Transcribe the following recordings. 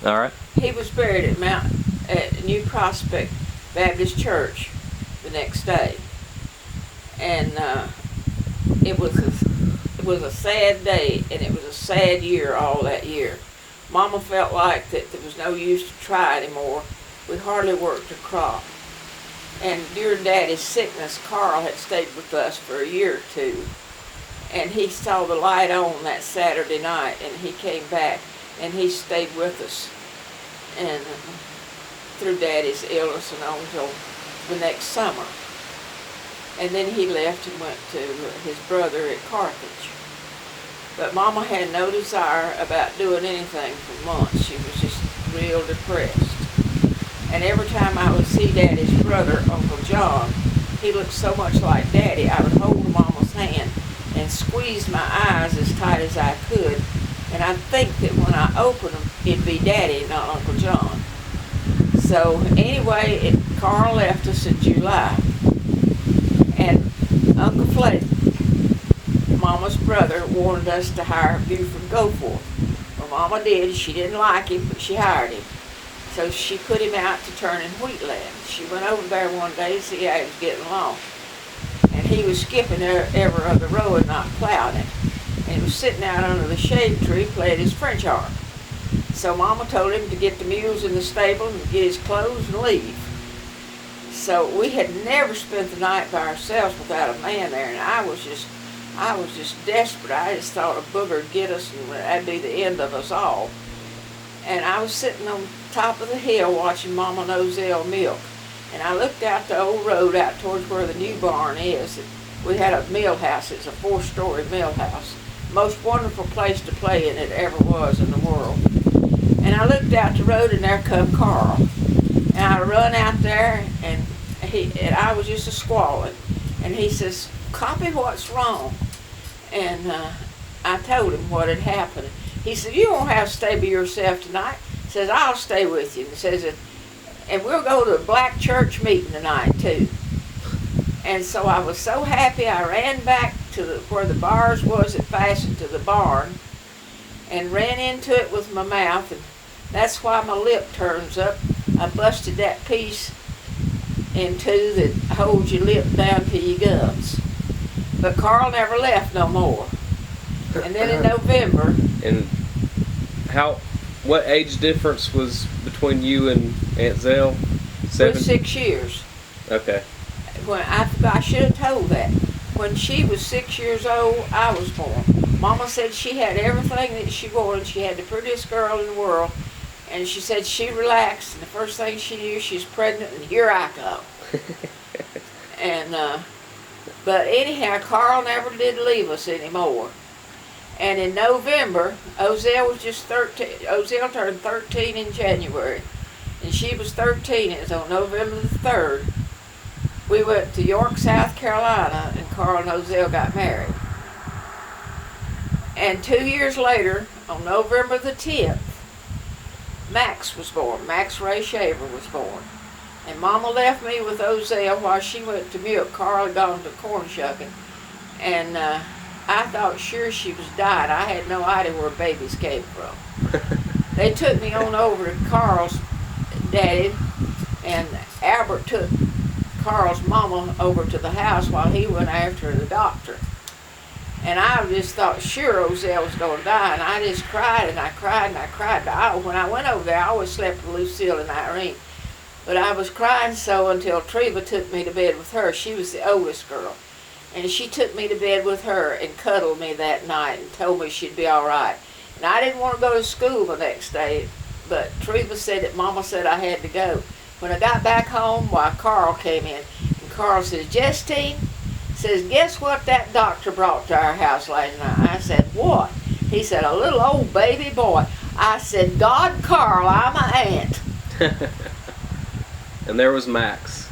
All right. He was buried at New Prospect Baptist Church the next day, and it was a sad day, and it was a sad year all that year. Mama felt like that there was no use to try anymore. We hardly worked a crop. And during Daddy's sickness, Carl had stayed with us for a year or two. And he saw the light on that Saturday night, and he came back, and he stayed with us. And through Daddy's illness and on until the next summer. And then he left and went to his brother at Carthage. But Mama had no desire about doing anything for months. She was just real depressed. And every time I would see Daddy's brother, Uncle John, he looked so much like Daddy, I would hold Mama's hand and squeeze my eyes as tight as I could. And I'd think that when I opened them, it'd be Daddy, not Uncle John. So anyway, Carl left us in July. And Uncle Flake, Mama's brother, wanted us to hire Buford Goforth. Well, Mama did. She didn't like him, but she hired him. So she put him out to turn in wheatland. She went over there one day to see how he was getting along. And he was skipping every other row and not plowing it. And he was sitting out under the shade tree playing his French harp. So Mama told him to get the mules in the stable and get his clothes and leave. So we had never spent the night by ourselves without a man there, and I was just desperate. I just thought a booger would get us and that'd be the end of us all. And I was sitting on top of the hill watching Mama and Ozelle milk. And I looked out the old road out towards where the new barn is. We had a mill house. It's a 4-story mill house. Most wonderful place to play in it ever was in the world. And I looked out the road, and there come Carl. And I run out there, and I was just a squalling. And he says, "Copy, what's wrong?" And I told him what had happened. He said, "You won't have to stay by yourself tonight." He says, "I'll stay with you." He says, "And we'll go to a black church meeting tonight, too." And so I was so happy, I ran back to where the bars was that fastened to the barn and ran into it with my mouth, and that's why my lip turns up. I busted that piece in two that holds your lip down to your gums. But Carl never left no more. And then in November... And what age difference was between you and Aunt Zell? 7? 6 years. Okay. When I should have told that. When she was 6 years old, I was born. Mama said she had everything that she wanted. She had the prettiest girl in the world. And she said she relaxed, and the first thing she knew, she was pregnant, and here I come. And, but anyhow, Carl never did leave us anymore. And in November, Ozelle was just 13. Ozelle turned 13 in January, and she was 13. It was on November the 3rd. We went to York, South Carolina, and Carl and Ozelle got married. And 2 years later, on November the 10th, Max was born. Max Ray Shaver was born. And Mama left me with Ozelle while she went to milk. Carl had gone to corn shucking. And I thought sure she was dying. I had no idea where babies came from. They took me on over to Carl's daddy, and Albert took Carl's mama over to the house while he went after the doctor. And I just thought sure Ozelle was going to die, and I just cried and I cried and I cried. When I went over there, I always slept with Lucille and Irene. But I was crying so until Treva took me to bed with her. She was the oldest girl. And she took me to bed with her and cuddled me that night and told me she'd be all right. And I didn't want to go to school the next day, but Treva said that Mama said I had to go. When I got back home, Carl came in. And Carl says, "Jestene," says, "guess what that doctor brought to our house last night?" I said, "What?" He said, "A little old baby boy." I said, "God, Carl, I'm an aunt." And there was Max.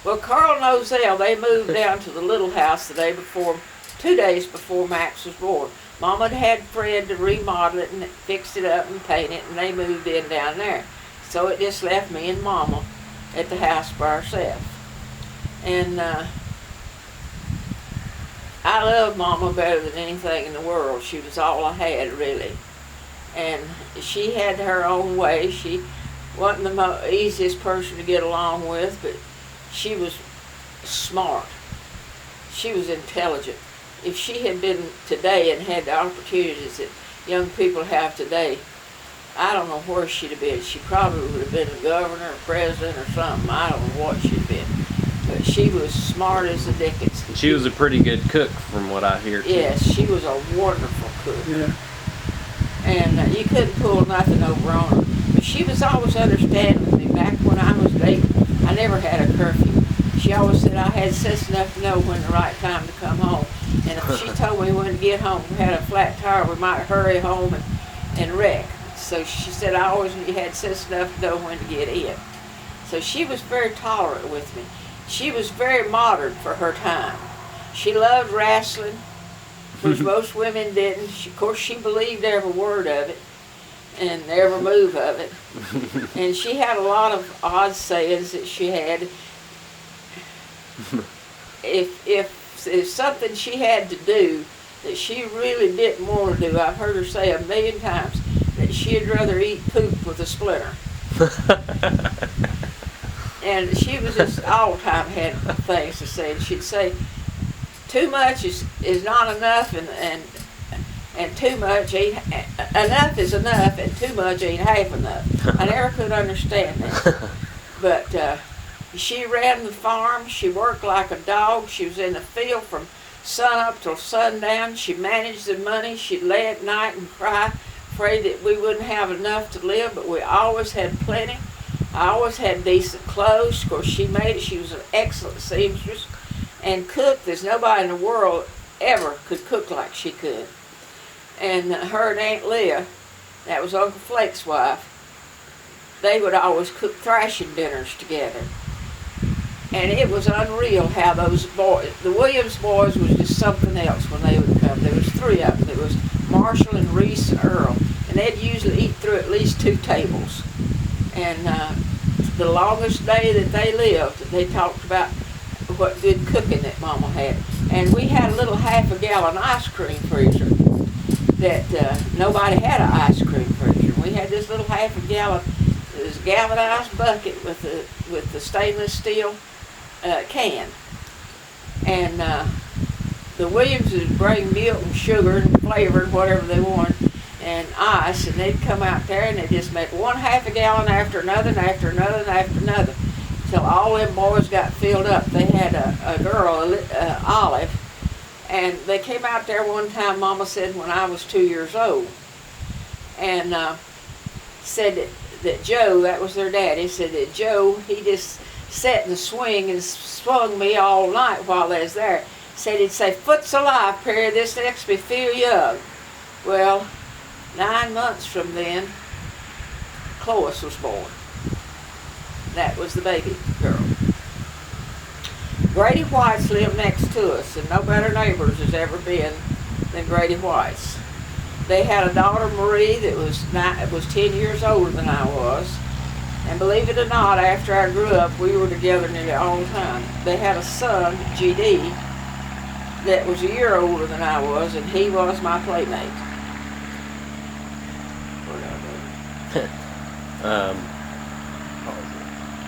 Well, Carl and Ozelle, they moved down to the little house the day before, 2 days before Max was born. Mama had Fred to remodel it and fix it up and paint it, and they moved in down there. So it just left me and Mama at the house by ourselves. And I loved Mama better than anything in the world. She was all I had, really. And she had her own way. She wasn't the easiest person to get along with, but she was smart. She was intelligent. If she had been today and had the opportunities that young people have today, I don't know where she'd have been. She probably would have been a governor or president or something. I don't know what she'd have been. But she was smart as the dickens. She was a pretty good cook from what I hear, too. Yes, she was a wonderful cook. Yeah. And you couldn't pull nothing over on her. But she was always understanding with me. Back when I was dating, I never had a curfew. She always said I had sense enough to know when the right time to come home. And if she told me when to get home, we had a flat tire, we might hurry home and wreck. So she said I always had sense enough to know when to get in. So she was very tolerant with me. She was very modern for her time. She loved wrestling, which most women didn't. Of course, she believed every word of it and every move of it. And she had a lot of odd sayings that she had. If something she had to do that she really didn't want to do, I've heard her say 1,000,000 times that she'd rather eat poop with a splinter. And she was just all the time had things to say. And she'd say, too much is not enough, and too much ain't, enough is enough, and too much ain't half enough. I never could understand that. But she ran the farm. She worked like a dog. She was in the field from sun up till sundown. She managed the money. She'd lay at night and cry, afraid that we wouldn't have enough to live, but we always had plenty. I always had decent clothes. Of course, she made it. She was an excellent seamstress and cooked as nobody in the world ever could cook like she could. And her and Aunt Leah, that was Uncle Flake's wife, they would always cook thrashing dinners together. And it was unreal how those boys, the Williams boys was just something else when they would come. There was 3 of them. There was Marshall and Reese and Earl. And they'd usually eat through at least 2 tables. And the longest day that they lived, they talked about what good cooking that Mama had. And we had a little half-a-gallon ice cream freezer that nobody had an ice cream freezer. We had this little half-a-gallon, this galvanized bucket with the stainless steel can. And the Williams would bring milk and sugar and flavor and whatever they wanted and ice, and they'd come out there and they'd just make 1 half-a-gallon after another and after another and after another till all them boys got filled up. They had a girl, Olive, and they came out there one time, Mama said, when I was 2 years old, and said that Joe, that was their daddy, said that Joe, he just sat in the swing and swung me all night while they was there. Said he'd say, "Foot's alive, Perry, this next me feel young." Well, 9 months from then, Clovis was born. That was the baby girl. Grady White's lived next to us, and no better neighbors has ever been than Grady White's. They had a daughter, Marie, that was 10 years older than I was. And believe it or not, after I grew up, we were together nearly all the time. They had a son, G.D., that was a year older than I was, and he was my playmate. What did I do?